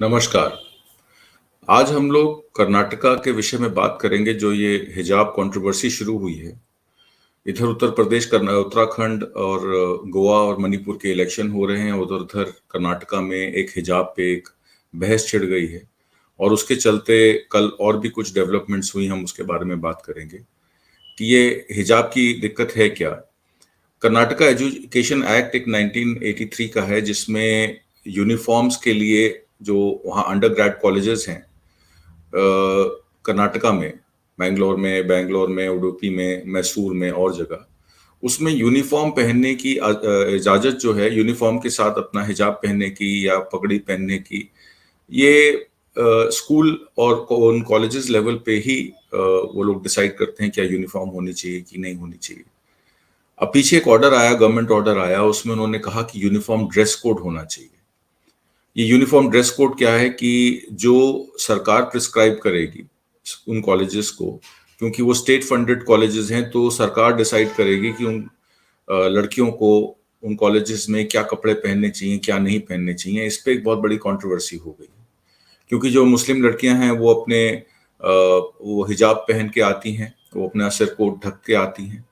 नमस्कार। आज हम लोग कर्नाटका के विषय में बात करेंगे जो ये हिजाब कंट्रोवर्सी शुरू हुई है। इधर उत्तर प्रदेश, उत्तराखंड और गोवा और मणिपुर के इलेक्शन हो रहे हैं। उधर-उधर कर्नाटका में एक हिजाब पे एक बहस छिड़ गई है और उसके चलते कल और भी कुछ डेवलपमेंट्स हुई, हम उसके बारे में बात करेंगे कि ये हिजाब की दिक्कत है क्या? कर्नाटका एजुकेशन एक्ट एक 1983 का है जिसमें यूनिफॉर्म्स के लिए जो वहाँ अंडर ग्रेड कॉलेजेस हैं कर्नाटका में, बैंगलोर में, उडुपी में, मैसूर में और जगह, उसमें यूनिफॉर्म पहनने की इजाज़त जो है, यूनिफॉर्म के साथ अपना हिजाब पहनने की या पगड़ी पहनने की, ये स्कूल और उन कॉलेजेस लेवल पे ही वो लोग डिसाइड करते हैं क्या यूनिफॉर्म होनी चाहिए कि नहीं होनी चाहिए। अब पीछे एक ऑर्डर आया, गवर्नमेंट ऑर्डर आया, उसमें उन्होंने कहा कि यूनिफॉर्म ड्रेस कोड होना चाहिए। ये यूनिफॉर्म ड्रेस कोड क्या है कि जो सरकार प्रिस्क्राइब करेगी उन कॉलेजेस को, क्योंकि वो स्टेट फंडेड कॉलेजेस हैं, तो सरकार डिसाइड करेगी कि उन लड़कियों को उन कॉलेजेस में क्या कपड़े पहनने चाहिए, क्या नहीं पहनने चाहिए। इस पे एक बहुत बड़ी कंट्रोवर्सी हो गई, क्योंकि जो मुस्लिम लड़कियां हैं वो अपने वो हिजाब पहन के आती हैं, वो अपना सिर को ढक के आती हैं।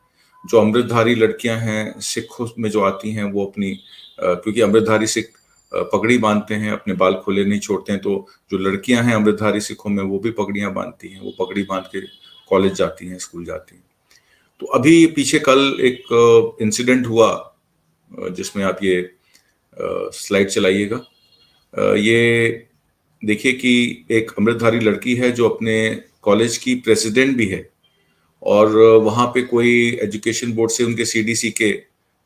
जो अमृतधारी लड़कियां हैं सिखों में जो आती हैं, वो अपनी क्योंकि अमृतधारी सिख पगड़ी बांधते हैं, अपने बाल खुले नहीं छोड़ते हैं, तो जो लड़कियां हैं अमृतधारी सिखों में वो भी पगड़ियां बांधती हैं, वो पगड़ी बांध के कॉलेज जाती हैं, स्कूल जाती हैं। तो अभी पीछे कल एक इंसिडेंट हुआ जिसमें आप ये स्लाइड चलाइएगा। ये देखिए कि एक अमृतधारी लड़की है जो अपने कॉलेज की प्रेसिडेंट भी है, और वहाँ पे कोई एजुकेशन बोर्ड से उनके सीडीसी के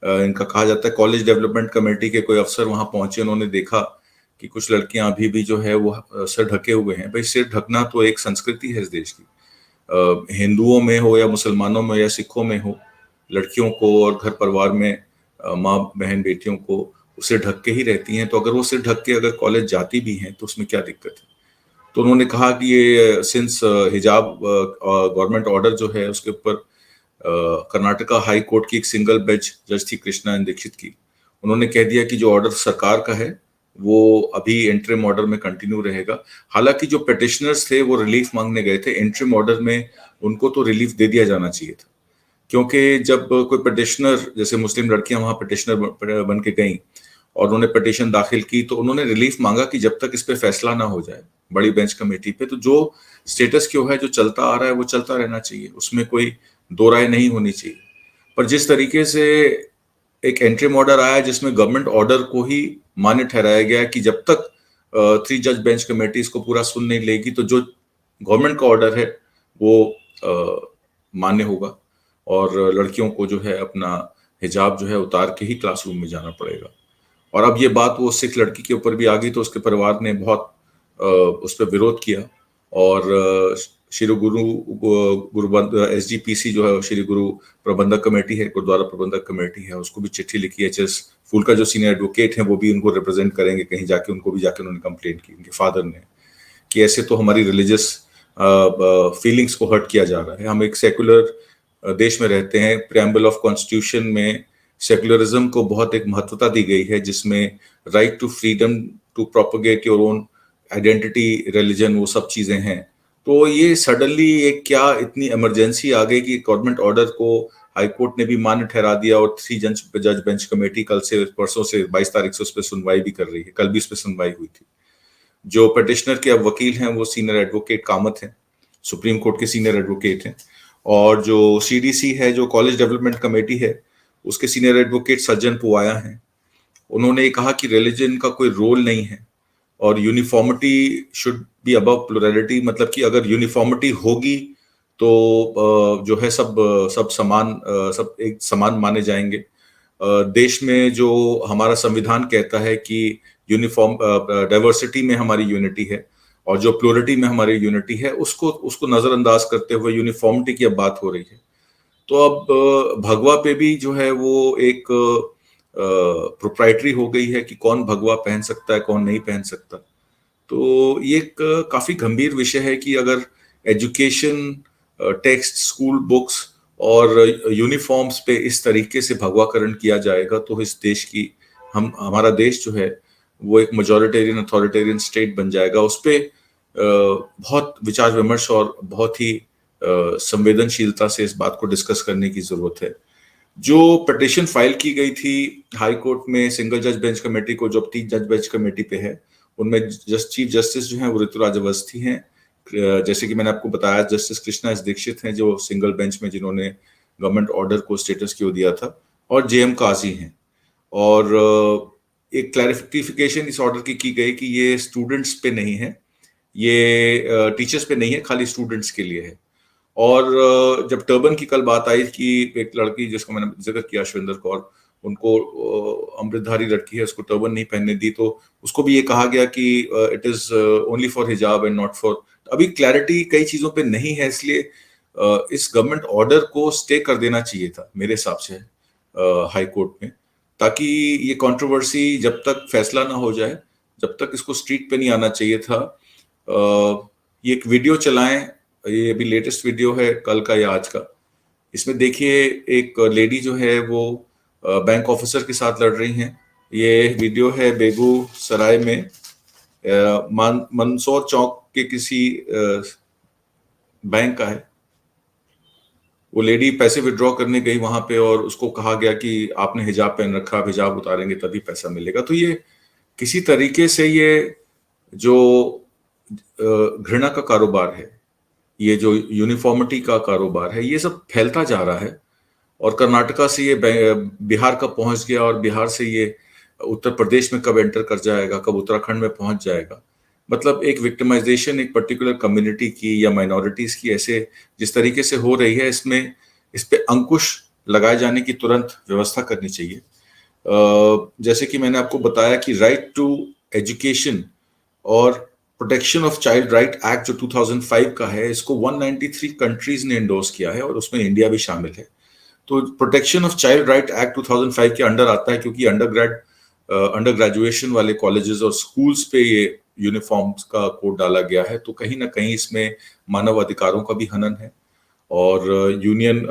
इनका कहा जाता है कॉलेज डेवलपमेंट कमेटी के कोई अफसर वहाँ पहुंचे। उन्होंने देखा कि कुछ लड़कियां अभी भी जो है वो सिर ढके हुए हैं। भाई, सिर ढकना तो एक संस्कृति है इस देश की। हिंदुओं में हो या मुसलमानों में या सिखों में हो, लड़कियों को और घर परिवार में माँ बहन बेटियों को सिर ढक के ही रहती हैं। तो अगर वो सिर ढक के अगर कॉलेज जाती भी हैं तो उसमें क्या दिक्कत है? तो उन्होंने कहा कि ये सिंस हिजाब गवर्नमेंट ऑर्डर जो है उसके ऊपर कर्नाटका हाई कोर्ट की एक सिंगल बेंच जज थी, कृष्णा एन दीक्षित की। उन्होंने कह दिया कि जो ऑर्डर सरकार का है वो अभी इंटरिम ऑर्डर में कंटिन्यू रहेगा। हालांकि जो पिटिशनर्स थे वो रिलीफ मांगने गए थे, इंटरिम ऑर्डर में उनको तो रिलीफ दे दिया जाना चाहिए था, क्योंकि जब कोई पिटिशनर, जैसे मुस्लिम लड़कियां वहां पिटिशनर बन के गई और उन्होंने पिटिशन दाखिल की, तो उन्होंने रिलीफ मांगा कि जब तक इस पे फैसला ना हो जाए बड़ी बेंच कमेटी पे, तो जो स्टेटस क्यों है, जो चलता आ रहा है वो चलता रहना चाहिए, उसमें कोई दो राय नहीं होनी चाहिए। पर जिस तरीके से एक एंट्री ऑर्डर आया जिसमें गवर्नमेंट ऑर्डर को ही मान्य ठहराया गया कि जब तक 3 जज बेंच कमेटी इसको पूरा सुन नहीं लेगी तो जो गवर्नमेंट का ऑर्डर है वो मान्य होगा, और लड़कियों को जो है अपना हिजाब जो है उतार के ही क्लासरूम में जाना पड़ेगा। और अब ये बात वो सिख लड़की के ऊपर भी आ गई, तो उसके परिवार ने बहुत उस पर विरोध किया, और श्री गुरु एसजीपीसी जो है, श्री गुरु प्रबंधक कमेटी है, गुरुद्वारा प्रबंधक कमेटी है, उसको भी चिट्ठी लिखी है। एचएस फूल का जो सीनियर एडवोकेट है वो भी उनको रिप्रेजेंट करेंगे कहीं जाके, उनको भी जाके उन्होंने कंप्लेंट की उनके फादर ने कि ऐसे तो हमारी रिलीजियस फीलिंग्स को हर्ट किया जा रहा है। हम एक सेकुलर देश में रहते हैं। प्रेम्बल ऑफ कॉन्स्टिट्यूशन में सेकुलरिज्म को बहुत एक महत्वता दी गई है, जिसमें right to freedom to propagate your own identity, religion, वो सब चीजें हैं। तो ये सडनली एक क्या इतनी इमरजेंसी आ गई कि गवर्नमेंट ऑर्डर को हाई कोर्ट ने भी मान्य ठहरा दिया, और 3 जज बेंच कमेटी कल से, परसों से 22 तारीख से उस पर सुनवाई भी कर रही है। कल भी इस पर सुनवाई हुई थी। जो पिटिशनर के अब वकील हैं वो सीनियर एडवोकेट कामत हैं, सुप्रीम कोर्ट के सीनियर एडवोकेट हैं, और जो सीडीसी है, जो कॉलेज डेवलपमेंट कमेटी है, उसके सीनियर एडवोकेट सज्जन पुवाया हैं। उन्होंने कहा कि रिलीजन का कोई रोल नहीं है और uniformity should be above plurality, मतलब कि अगर यूनिफॉर्मिटी होगी तो जो है सब सब समान, सब एक समान माने जाएंगे। देश में जो हमारा संविधान कहता है कि यूनिफॉर्म डाइवर्सिटी में हमारी यूनिटी है और जो प्लुरिटी में हमारी यूनिटी है, उसको उसको नजरअंदाज करते हुए यूनिफॉर्मिटी की अब बात हो रही है। तो अब भगवा पे भी जो है वो एक प्रोप्राइटरी हो गई है कि कौन भगवा पहन सकता है, कौन नहीं पहन सकता। तो ये एक काफी गंभीर विषय है कि अगर एजुकेशन, टेक्स्ट, स्कूल बुक्स और यूनिफॉर्म्स पे इस तरीके से भगवाकरण किया जाएगा तो इस देश की, हम हमारा देश जो है वो एक मेजॉरिटेरियन अथॉरिटेरियन स्टेट बन जाएगा, उस पे बहुत विचार विमर्श और बहुत ही संवेदनशीलता से इस बात को डिस्कस करने की जरूरत है। जो पिटीशन फाइल की गई थी हाई कोर्ट में सिंगल जज बेंच कमेटी को, जो 3 जज बेंच कमेटी पे है, उनमें चीफ जस्टिस जो है वो ऋतुराज अवस्थी हैं, जैसे कि मैंने आपको बताया जस्टिस कृष्णा एस दीक्षित हैं जो सिंगल बेंच में जिन्होंने गवर्नमेंट ऑर्डर को स्टेटस क्यों दिया था, और जेएम काजी हैं। और एक क्लैरिफिकेशन इस ऑर्डर की गई कि ये स्टूडेंट्स पे नहीं है, ये टीचर्स पे नहीं है, खाली स्टूडेंट्स के लिए है। और जब टर्बन की कल बात आई कि एक लड़की जिसका मैंने जिक्र किया अश्विंदर कौर, उनको अमृतधारी लड़की है, उसको टर्बन नहीं पहनने दी, तो उसको भी ये कहा गया कि इट इज ओनली फॉर हिजाब एंड नॉट फॉर। अभी क्लैरिटी कई चीजों पे नहीं है, इसलिए इस गवर्नमेंट ऑर्डर को स्टे कर देना चाहिए था मेरे हिसाब से हाई कोर्ट में, ताकि ये कंट्रोवर्सी जब तक फैसला ना हो जाए, जब तक इसको स्ट्रीट पे नहीं आना चाहिए था। ये एक वीडियो चलाएं, ये अभी लेटेस्ट वीडियो है कल का या आज का। इसमें देखिए एक लेडी जो है वो बैंक ऑफिसर के साथ लड़ रही हैं। ये वीडियो है बेगूसराय में मंदसौर चौक के किसी बैंक का है। वो लेडी पैसे विड्रॉ करने गई वहां पे और उसको कहा गया कि आपने हिजाब पहन रखा, आप हिजाब उतारेंगे तभी पैसा मिलेगा। तो ये किसी तरीके से ये जो घृणा का कारोबार है, ये जो यूनिफॉर्मिटी का कारोबार है, ये सब फैलता जा रहा है। और कर्नाटका से ये बिहार का पहुंच गया, और बिहार से ये उत्तर प्रदेश में कब एंटर कर जाएगा, कब उत्तराखंड में पहुंच जाएगा। मतलब एक विक्टिमाइजेशन एक पर्टिकुलर कम्युनिटी की या माइनॉरिटीज की ऐसे जिस तरीके से हो रही है, इसमें इस पे अंकुश लगाए जाने की तुरंत व्यवस्था करनी चाहिए। जैसे कि मैंने आपको बताया कि राइट टू एजुकेशन और protection of child right act जो 2005 का है, इसको 193 कंट्रीज ने एंडोर्स किया है और उसमें इंडिया भी शामिल है। तो protection of child right act 2005 के अंडर आता है, क्योंकि अंडर ग्रेजुएशन वाले कॉलेजेस और स्कूल्स पे ये यूनिफॉर्म्स का कोड डाला गया है। तो कहीं ना कहीं इसमें मानव अधिकारों का भी हनन है। और यूनियन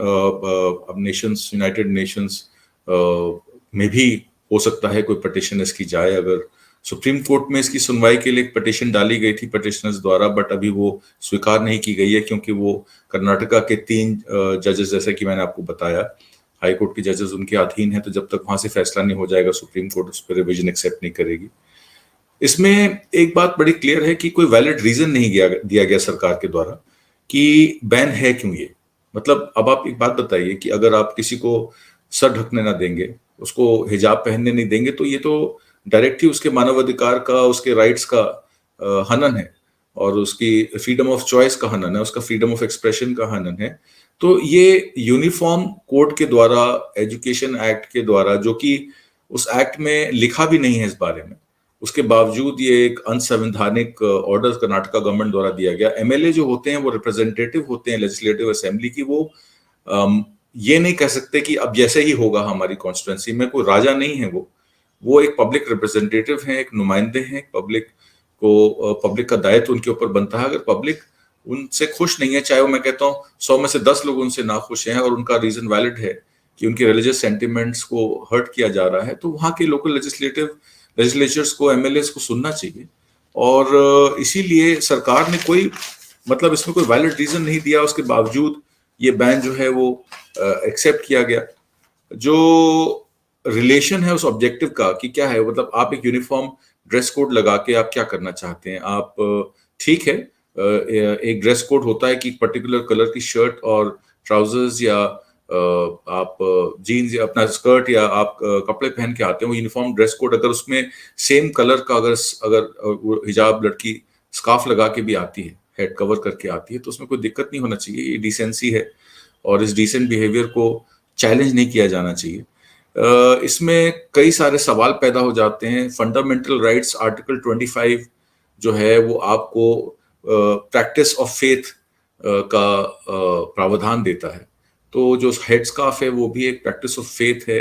नेशंस, यूनाइटेड नेशंस में भी हो सकता है कोई पिटीशन इसकी जाए। अगर सुप्रीम कोर्ट में इसकी सुनवाई के लिए एक पिटीशन डाली गई थी पिटिशनर्स द्वारा, बट अभी वो स्वीकार नहीं की गई है, क्योंकि वो कर्नाटका के 3 जजेस, जैसे कि मैंने आपको बताया, हाई कोर्ट के जजेस उनके अधीन है। तो जब तक वहां से फैसला नहीं हो जाएगा, सुप्रीम कोर्ट उस पर रिविजन एक्सेप्ट नहीं करेगी। इसमें एक बात बड़ी क्लियर है कि कोई वैलिड रीजन नहीं दिया गया सरकार के द्वारा कि बैन है क्यों ये। मतलब अब आप एक बात बताइए कि अगर आप किसी को सर ढकने ना देंगे, उसको हिजाब पहनने नहीं देंगे, तो ये तो डायरेक्ट ही उसके मानवाधिकार का, उसके राइट्स का हनन है, और उसकी फ्रीडम ऑफ चॉइस का हनन है, उसका फ्रीडम ऑफ एक्सप्रेशन का हनन है। तो ये यूनिफॉर्म कोड के द्वारा, एजुकेशन एक्ट के द्वारा, जो कि उस एक्ट में लिखा भी नहीं है इस बारे में, उसके बावजूद ये एक अनसंवैधानिक ऑर्डर कर्नाटका गवर्नमेंट द्वारा दिया गया। एमएलए जो होते हैं वो रिप्रेजेंटेटिव होते हैं लेजिस्लेटिव असेंबली की, वो ये नहीं कह सकते कि अब जैसे ही होगा हमारी कॉन्स्टिट्यूंसी में, कोई राजा नहीं है वो एक पब्लिक रिप्रेजेंटेटिव हैं, एक नुमाइंदे हैं। पब्लिक का दायित्व उनके ऊपर बनता है। अगर पब्लिक उनसे खुश नहीं है, चाहे वो, मैं कहता हूँ 100 में से 10 लोग उनसे ना खुश हैं और उनका रीजन वैलिड है कि उनके रिलीजियस सेंटिमेंट्स को हर्ट किया जा रहा है, तो वहां के लोकल लेजिस्लेचर्स को, एमएलएस को सुनना चाहिए। और इसीलिए सरकार ने कोई, मतलब इसमें कोई वैलिड रीजन नहीं दिया, उसके बावजूद ये बैन जो है वो एक्सेप्ट किया गया। जो रिलेशन है उस ऑब्जेक्टिव का कि क्या है, मतलब आप एक यूनिफॉर्म ड्रेस कोड लगा के आप क्या करना चाहते हैं। आप ठीक है, एक ड्रेस कोड होता है कि पर्टिकुलर कलर की शर्ट और ट्राउजर्स, या आप जीन्स या अपना स्कर्ट या आप कपड़े पहन के आते हो, यूनिफॉर्म ड्रेस कोड, अगर उसमें सेम कलर का अगर हिजाब लड़की स्कार्फ लगा के भी आती है, हेड कवर करके आती है, तो उसमें कोई दिक्कत नहीं होना चाहिए। ये डिसेंसी है और इस डिसेंट बिहेवियर को चैलेंज नहीं किया जाना चाहिए। इसमें कई सारे सवाल पैदा हो जाते हैं। फंडामेंटल राइट्स आर्टिकल 25 जो है वो आपको प्रैक्टिस ऑफ फेथ का प्रावधान देता है। तो जो हेड स्कार्फ है वो भी एक प्रैक्टिस ऑफ फेथ है।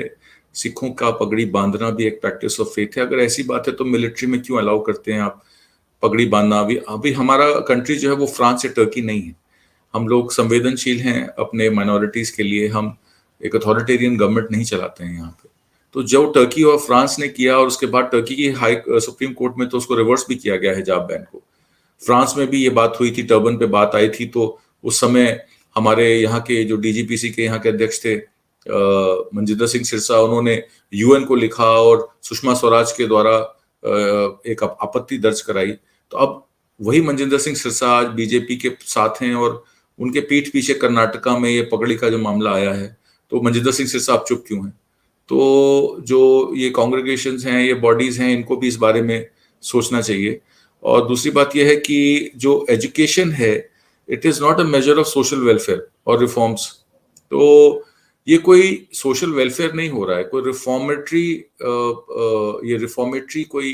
सिखों का पगड़ी बांधना भी एक प्रैक्टिस ऑफ फेथ है। अगर ऐसी बात है तो मिलिट्री में क्यों अलाउ करते हैं आप पगड़ी बांधना? अभी हमारा कंट्री जो है वो फ्रांस या टर्की नहीं है। हम लोग संवेदनशील हैं अपने माइनॉरिटीज के लिए। हम एक अथॉरिटेरियन गवर्नमेंट नहीं चलाते हैं यहाँ पे। तो जो टर्की और फ्रांस ने किया, और उसके बाद टर्की की सुप्रीम कोर्ट में तो उसको रिवर्स भी किया गया हिजाब बैन को। फ्रांस में भी ये बात हुई थी, टर्बन पे बात आई थी, तो उस समय हमारे यहाँ के जो डीजीपीसी के यहाँ के अध्यक्ष थे मनजिंदर सिंह सिरसा, उन्होंने यूएन को लिखा और सुषमा स्वराज के द्वारा एक आपत्ति दर्ज कराई। तो अब वही मनजिंदर सिंह सिरसा आज बीजेपी के साथ हैं और उनके पीठ पीछे कर्नाटका में ये पगड़ी का जो मामला आया है, तो मनजिंदर सिंह सिरसा आप चुप क्यों हैं? तो जो ये कांग्रेगेशंस हैं, ये बॉडीज हैं, इनको भी इस बारे में सोचना चाहिए। और दूसरी बात यह है कि जो एजुकेशन है, it is not a measure of social welfare और रिफॉर्म्स। तो ये कोई सोशल वेलफेयर नहीं हो रहा है, कोई ये रिफॉर्मेटरी कोई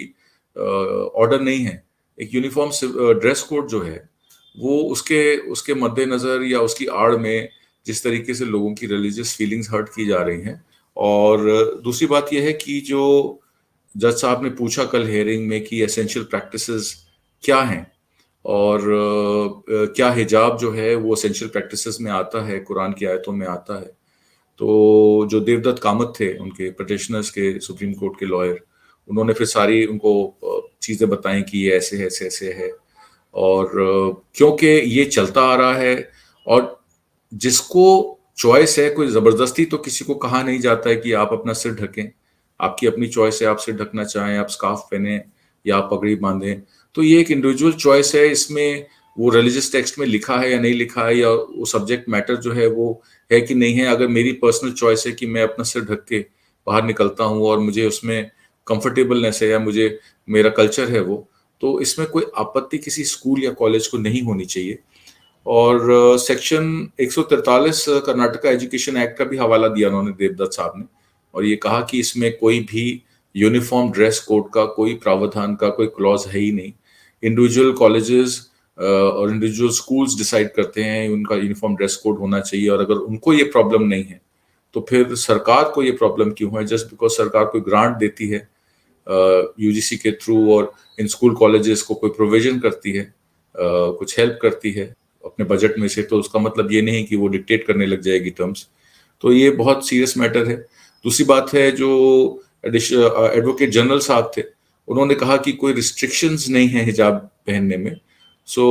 ऑर्डर नहीं है। एक यूनिफॉर्म ड्रेस कोड जो है वो उसके उसके मद्देनजर या उसकी आड़ में जिस तरीके से लोगों की रिलीजियस फीलिंग्स हर्ट की जा रही हैं। और दूसरी बात यह है कि जो जज साहब ने पूछा कल हियरिंग में कि एसेंशियल प्रैक्टिसेस क्या हैं, और क्या हिजाब जो है वो एसेंशियल प्रैक्टिसेस में आता है, कुरान की आयतों में आता है। तो जो देवदत्त कामत थे, उनके पिटिशनर्स के सुप्रीम कोर्ट के लॉयर, उन्होंने फिर सारी उनको चीज़ें बताई कि ये ऐसे है, ऐसे ऐसे है। और क्योंकि ये चलता आ रहा है, और जिसको चॉइस है, कोई ज़बरदस्ती तो किसी को कहा नहीं जाता है कि आप अपना सिर ढकें। आपकी अपनी चॉइस है, आप सिर ढकना चाहें, आप स्कार्फ पहने या आप पगड़ी बांधें। तो ये एक इंडिविजुअल चॉइस है, इसमें वो रिलीजियस टेक्स्ट में लिखा है या नहीं लिखा है, या वो सब्जेक्ट मैटर जो है वो है कि नहीं है। अगर मेरी पर्सनल चॉइस है कि मैं अपना सिर ढक के बाहर निकलता हूँ और मुझे उसमें कंफर्टेबलनेस है या मुझे मेरा कल्चर है वो, तो इसमें कोई आपत्ति किसी स्कूल या कॉलेज को नहीं होनी चाहिए। और सेक्शन 143 कर्नाटका एजुकेशन एक्ट का भी हवाला दिया उन्होंने, देवदत्त साहब ने, और ये कहा कि इसमें कोई भी यूनिफॉर्म ड्रेस कोड का कोई प्रावधान का कोई क्लॉज है ही नहीं। इंडिविजुअल कॉलेजेस और इंडिविजुअल स्कूल्स डिसाइड करते हैं उनका यूनिफॉर्म ड्रेस कोड होना चाहिए, और अगर उनको ये प्रॉब्लम नहीं है तो फिर सरकार को ये प्रॉब्लम क्यों है? जस्ट बिकॉज सरकार कोई ग्रांट देती है यूजीसी के थ्रू और इन स्कूल कॉलेजेस को कोई प्रोविजन करती है, कुछ हेल्प करती है अपने बजट में से, तो उसका मतलब ये नहीं कि वो डिक्टेट करने लग जाएगी टर्म्स। तो ये बहुत सीरियस मैटर है। दूसरी बात है, जो एडवोकेट जनरल साहब थे, उन्होंने कहा कि कोई रिस्ट्रिक्शंस नहीं है हिजाब पहनने में। सो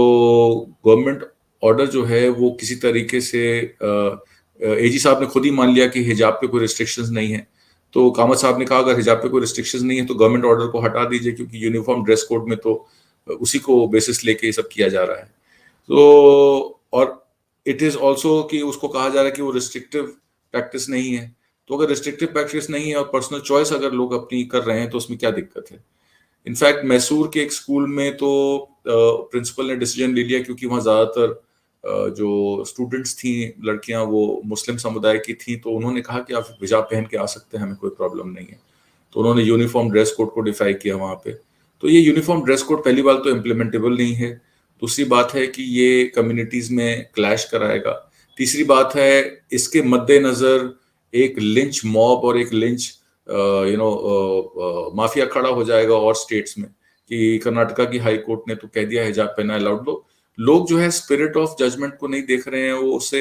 गवर्नमेंट ऑर्डर जो है वो किसी तरीके से एजी साहब ने खुद ही मान लिया कि हिजाब पे कोई रिस्ट्रिक्शंस नहीं है। तो कामत साहब ने कहा अगर हिजाब पे कोई रिस्ट्रिक्शंस नहीं है तो गवर्नमेंट ऑर्डर को हटा दीजिए, क्योंकि यूनिफॉर्म ड्रेस कोड में तो उसी को बेसिस लेके ये सब किया जा रहा है। तो और इट इज ऑल्सो कि उसको कहा जा रहा है कि वो रिस्ट्रिक्टिव प्रैक्टिस नहीं है। तो अगर रिस्ट्रिक्टिव प्रैक्टिस नहीं है और पर्सनल चॉइस अगर लोग अपनी कर रहे हैं तो उसमें क्या दिक्कत है? इनफैक्ट मैसूर के एक स्कूल में तो प्रिंसिपल ने डिसीजन ले लिया, क्योंकि वहाँ ज्यादातर जो स्टूडेंट्स थी लड़कियां वो मुस्लिम समुदाय की थी, तो उन्होंने कहा कि आप हिजाब पहन के आ सकते हैं, हमें कोई प्रॉब्लम नहीं है। तो उन्होंने यूनिफॉर्म ड्रेस कोड को डिफाई किया वहाँ पे। तो ये यूनिफॉर्म ड्रेस कोड पहली बात तो इम्प्लीमेंटेबल नहीं है, दूसरी बात है कि ये कम्युनिटीज में क्लैश कराएगा, तीसरी बात है इसके मद्देनजर एक लिंच मॉब और एक लिंच माफिया खड़ा हो जाएगा और स्टेट्स में, कि कर्नाटका की हाई कोर्ट ने तो कह दिया हिजाब पहना अलाउड। लोग जो है स्पिरिट ऑफ जजमेंट को नहीं देख रहे हैं, वो उसे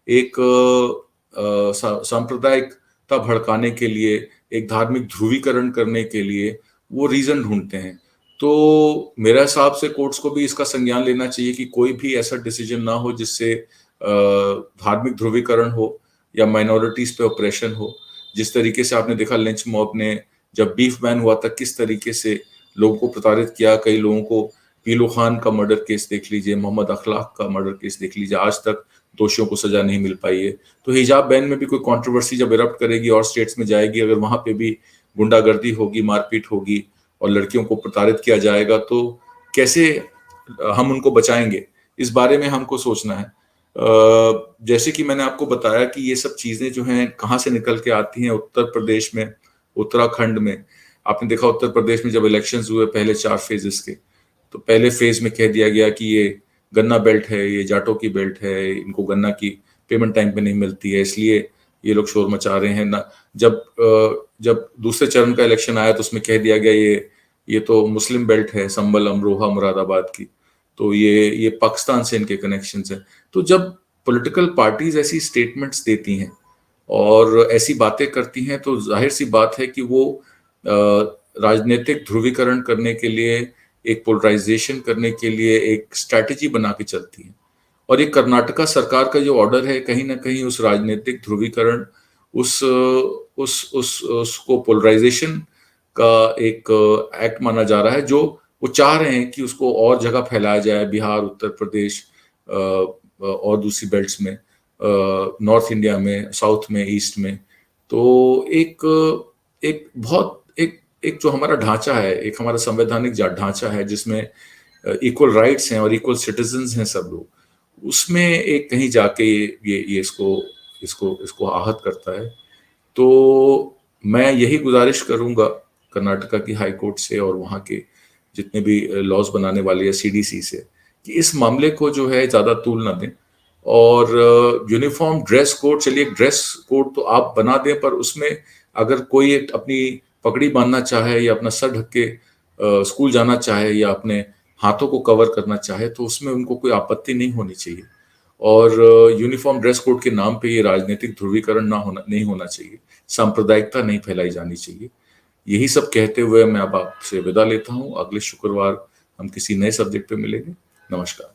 एक सांप्रदायिकता भड़काने के लिए, एक धार्मिक ध्रुवीकरण करने के लिए वो रीजन ढूंढते हैं। तो मेरे हिसाब से कोर्ट्स को भी इसका संज्ञान लेना चाहिए कि कोई भी ऐसा डिसीजन ना हो जिससे धार्मिक ध्रुवीकरण हो या माइनॉरिटीज पे ऑपरेशन हो। जिस तरीके से आपने देखा लिंच मॉब ने जब बीफ बैन हुआ था किस तरीके से लोगों को प्रताड़ित किया, कई लोगों को, पीलू खान का मर्डर केस देख लीजिए, मोहम्मद अखलाक का मर्डर केस देख लीजिए, आज तक दोषियों को सजा नहीं मिल पाई है। तो हिजाब बैन में भी कोई कंट्रोवर्सी जब इरप्ट करेगी और स्टेट्स में जाएगी, अगर वहां पे भी गुंडागर्दी होगी, मारपीट होगी और लड़कियों को प्रताड़ित किया जाएगा, तो कैसे हम उनको बचाएंगे? इस बारे में हमको सोचना है। जैसे कि मैंने आपको बताया कि ये सब चीजें जो हैं कहाँ से निकल के आती हैं, उत्तर प्रदेश में, उत्तराखंड में। आपने देखा उत्तर प्रदेश में जब इलेक्शंस हुए पहले 4 फेजेस के, तो पहले फेज में कह दिया गया कि ये गन्ना बेल्ट है, ये जाटों की बेल्ट है, इनको गन्ना की पेमेंट टाइम पे नहीं मिलती है, इसलिए ये लोग शोर मचा रहे हैं ना। जब दूसरे चरण का इलेक्शन आया तो उसमें कह दिया गया ये तो मुस्लिम बेल्ट है, संबल, अमरोहा, मुरादाबाद की, तो ये पाकिस्तान से इनके कनेक्शंस है। तो जब पॉलिटिकल पार्टीज ऐसी स्टेटमेंट्स देती हैं और ऐसी बातें करती हैं तो ज़ाहिर-सी बात है कि वो राजनीतिक ध्रुवीकरण करने के लिए, एक पोलराइज़ेशन करने के लिए एक स्ट्रैटेजी बना के चलती हैं। और ये कर्नाटका सरकार का जो ऑर्डर है, कहीं न कहीं उस राजनीतिक ध्रुवीकरण, उस उसको पोलराइज़ेशन का एक एक्ट माना जा रहा है, जो वो चाह रहे हैं कि उसको और जगह फैलाया जाए, बिहार, उत्तर प्रदेश और दूसरी बेल्ट्स में, नॉर्थ इंडिया में, साउथ में, ईस्ट में। तो एक एक बहुत एक एक जो हमारा ढाँचा है, एक हमारा संवैधानिक ढाँचा है जिसमें इक्वल राइट्स हैं और इक्वल सिटिज़न्स हैं सब लोग, उसमें एक कहीं जाके ये इसको आहत करता है। तो मैं यही गुज़ारिश करूँगा कर्नाटका की हाई कोर्ट से और वहाँ के जितने भी लॉज़ बनाने वाले या सीडीसी से, कि इस मामले को जो है ज़्यादा तूल ना दें। और यूनिफ़ॉर्म ड्रेस कोड, चलिए ड्रेस कोड तो आप बना दें, पर उसमें अगर कोई एक अपनी पगड़ी बाँधना चाहे या अपना सर ढक के स्कूल जाना चाहे या अपने हाथों को कवर करना चाहे, तो उसमें उनको कोई आपत्ति नहीं होनी चाहिए। और यूनिफ़ॉर्म ड्रेस कोड के नाम पे ये राजनीतिक ध्रुवीकरण ना होना नहीं होना चाहिए, सांप्रदायिकता नहीं फैलाई जानी चाहिए। यही सब कहते हुए मैं अब आपसे विदा लेता हूँ। अगले शुक्रवार हम किसी नए सब्जेक्ट पे मिलेंगे। नमस्कार।